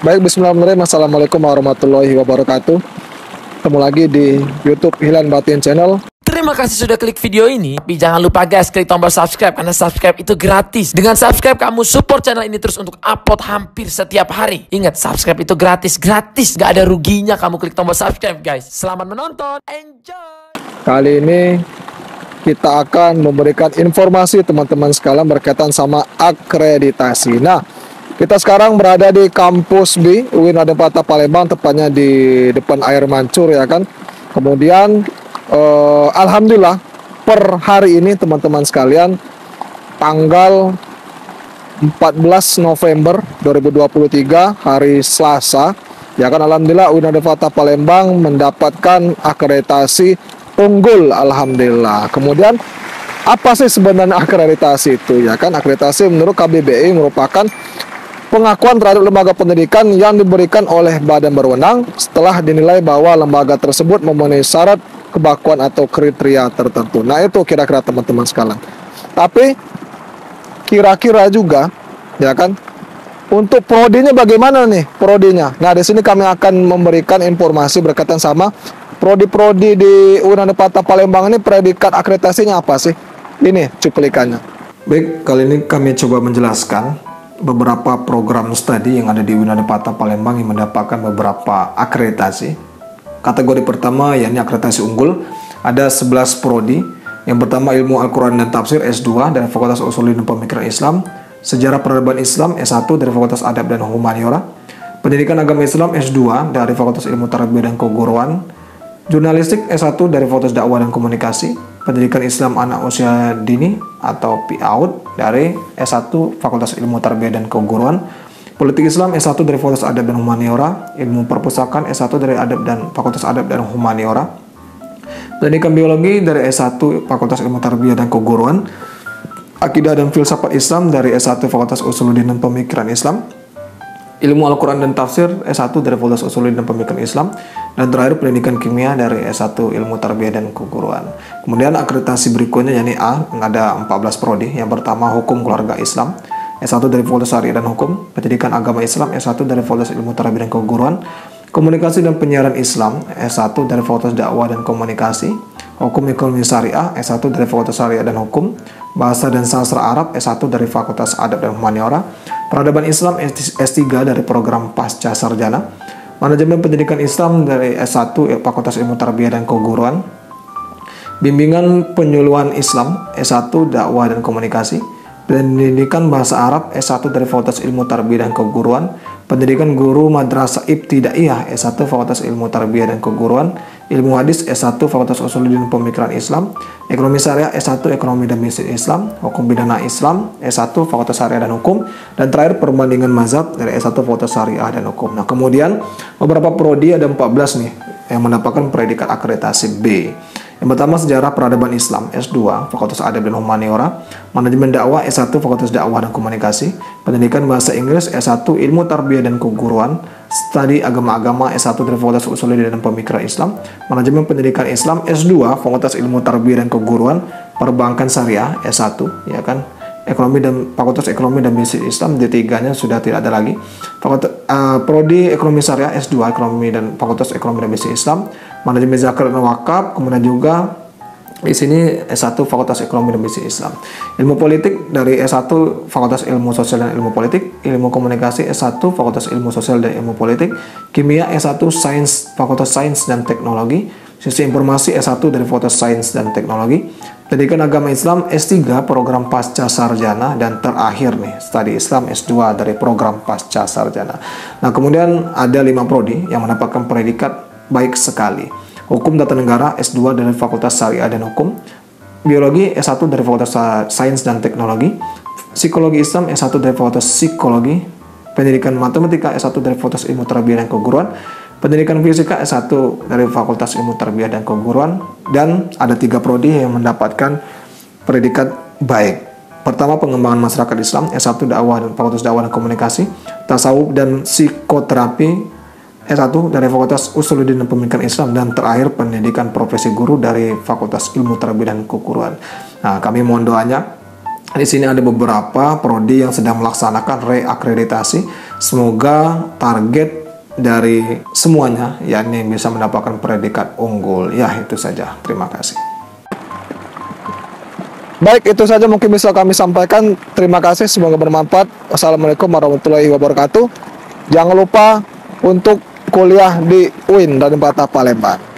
Baik, bismillahirrahmanirrahim. Assalamualaikum warahmatullahi wabarakatuh. Ketemu lagi di YouTube Hilan Batin Channel. Terima kasih sudah klik video ini. Tapi jangan lupa guys, klik tombol subscribe karena subscribe itu gratis. Dengan subscribe kamu support channel ini terus untuk upload hampir setiap hari. Ingat, subscribe itu gratis, gak ada ruginya kamu klik tombol subscribe guys. Selamat menonton, enjoy. Kali ini kita akan memberikan informasi teman-teman sekalian berkaitan sama akreditasi. Nah, kita sekarang berada di kampus B UIN Raden Patah Palembang, tepatnya di depan air mancur ya kan. Kemudian alhamdulillah per hari ini teman-teman sekalian tanggal 14 November 2023 hari Selasa ya kan, alhamdulillah UIN Raden Patah Palembang mendapatkan akreditasi unggul, alhamdulillah. Kemudian apa sih sebenarnya akreditasi itu ya kan? Akreditasi menurut KBBI merupakan pengakuan terhadap lembaga pendidikan yang diberikan oleh badan berwenang setelah dinilai bahwa lembaga tersebut memenuhi syarat kebakuan atau kriteria tertentu. Nah, itu kira-kira teman-teman sekalian. Tapi kira-kira juga ya kan, untuk prodinya bagaimana nih prodinya? Nah, di sini kami akan memberikan informasi berkaitan sama prodi-prodi di UIN Raden Patah Palembang ini. Predikat akreditasinya apa sih? Ini cuplikannya. Baik, kali ini kami coba menjelaskan beberapa program studi yang ada di UIN Raden Patah Palembang yang mendapatkan beberapa akreditasi. Kategori pertama yakni akreditasi unggul, ada 11 prodi. Yang pertama ilmu Al-Quran dan Tafsir S2 dari Fakultas Usuluddin dan Pemikiran Islam, Sejarah Peradaban Islam S1 dari Fakultas Adab dan Humaniora, Pendidikan Agama Islam S2 dari Fakultas Ilmu Tarbiyah dan Keguruan, Jurnalistik S1 dari Fakultas Dakwah dan Komunikasi, Pendidikan Islam Anak Usia Dini atau PAUD dari S1 Fakultas Ilmu Tarbiyah dan Keguruan, Politik Islam S1 dari Fakultas Adab dan Humaniora, Ilmu Perpustakaan S1 dari Fakultas Adab dan Humaniora, Pendidikan Biologi dari S1 Fakultas Ilmu Tarbiyah dan Keguruan, Akidah dan Filsafat Islam dari S1 Fakultas Usuluddin dan Pemikiran Islam, Ilmu Al-Quran dan Tafsir S1 dari Fakultas Usuluddin dan Pemikiran Islam, dan terakhir Pendidikan Kimia dari S1 Ilmu Tarbiyah dan Keguruan. Kemudian akreditasi berikutnya yakni A, ada 14 prodi. Yang pertama Hukum Keluarga Islam S1 dari Fakultas Syariah dan Hukum, Pendidikan Agama Islam S1 dari Fakultas Ilmu Tarbiyah dan Keguruan, Komunikasi dan Penyiaran Islam S1 dari Fakultas Dakwah dan Komunikasi, Hukum Ekonomi Syariah S1 dari Fakultas Syariah dan Hukum, Bahasa dan Sastra Arab S1 dari Fakultas Adab dan Humaniora, Peradaban Islam S3 dari Program Pasca Sarjana, Manajemen Pendidikan Islam dari S1 Fakultas Ilmu Tarbiyah dan Keguruan, Bimbingan Penyuluhan Islam S1 Dakwah dan Komunikasi, Pendidikan Bahasa Arab S1 dari Fakultas Ilmu Tarbiyah dan Keguruan, Pendidikan Guru Madrasah Ibtidaiyah S1 Fakultas Ilmu Tarbiyah dan Keguruan, Ilmu Hadis S1 Fakultas Usuluddin dan Pemikiran Islam, Ekonomi Syariah S1 Ekonomi dan Bisnis Islam, Hukum Pidana Islam S1 Fakultas Syariah dan Hukum, dan terakhir Perbandingan Mazhab dari S1 Fakultas Syariah dan Hukum. Nah, kemudian beberapa prodi ada 14 nih yang mendapatkan predikat akreditasi B. Yang pertama Sejarah Peradaban Islam S2 Fakultas Adab dan Humaniora, Manajemen Dakwah S1 Fakultas Dakwah dan Komunikasi, Pendidikan Bahasa Inggris S1 Ilmu Tarbiyah dan Keguruan, Studi Agama-Agama S1 dari Fakultas Usuluddin dan Pemikiran Islam, Manajemen Pendidikan Islam S2 Fakultas Ilmu Tarbiyah dan Keguruan, Perbankan Syariah S1 ya kan, Ekonomi dan Fakultas Ekonomi dan Bisnis Islam D3-nya sudah tidak ada lagi. Prodi Ekonomi Syariah S2 Ekonomi dan Fakultas Ekonomi dan Bisnis Islam, Manajemen Zakat dan Wakaf, kemudian juga di sini S1 Fakultas Ekonomi dan Bisnis Islam. Ilmu Politik dari S1 Fakultas Ilmu Sosial dan Ilmu Politik, Ilmu Komunikasi S1 Fakultas Ilmu Sosial dan Ilmu Politik, Kimia S1 Sains Fakultas Sains dan Teknologi, Sistem Informasi S1 dari Fakultas Sains dan Teknologi, Pendidikan Agama Islam S3 Program Pasca Sarjana, dan terakhir nih Studi Islam S2 dari Program Pasca Sarjana. Nah, kemudian ada 5 prodi yang mendapatkan predikat baik sekali. Hukum Tata Negara S2 dari Fakultas Syariah dan Hukum, Biologi S1 dari Fakultas Sains dan Teknologi, Psikologi Islam S1 dari Fakultas Psikologi, Pendidikan Matematika S1 dari Fakultas Ilmu Tarbiyah dan Keguruan, Pendidikan Fisika S1 dari Fakultas Ilmu Tarbiyah dan Keguruan, dan ada 3 prodi yang mendapatkan predikat baik. Pertama Pengembangan Masyarakat Islam S1 Dakwah dan Fakultas Dakwah dan Komunikasi, Tasawuf dan Psikoterapi S1 dari Fakultas Usuluddin dan Pemikiran Islam, dan terakhir Pendidikan Profesi Guru dari Fakultas Ilmu Tarbiyah dan Keguruan. Nah, kami mohon doanya Di sini ada beberapa prodi yang sedang melaksanakan reakreditasi. Semoga target dari semuanya yakni bisa mendapatkan predikat unggul. Ya, itu saja. Terima kasih. Baik, itu saja mungkin bisa kami sampaikan. Terima kasih, semoga bermanfaat. Wassalamualaikum warahmatullahi wabarakatuh. Jangan lupa untuk kuliah di UIN Raden Patah Palembang.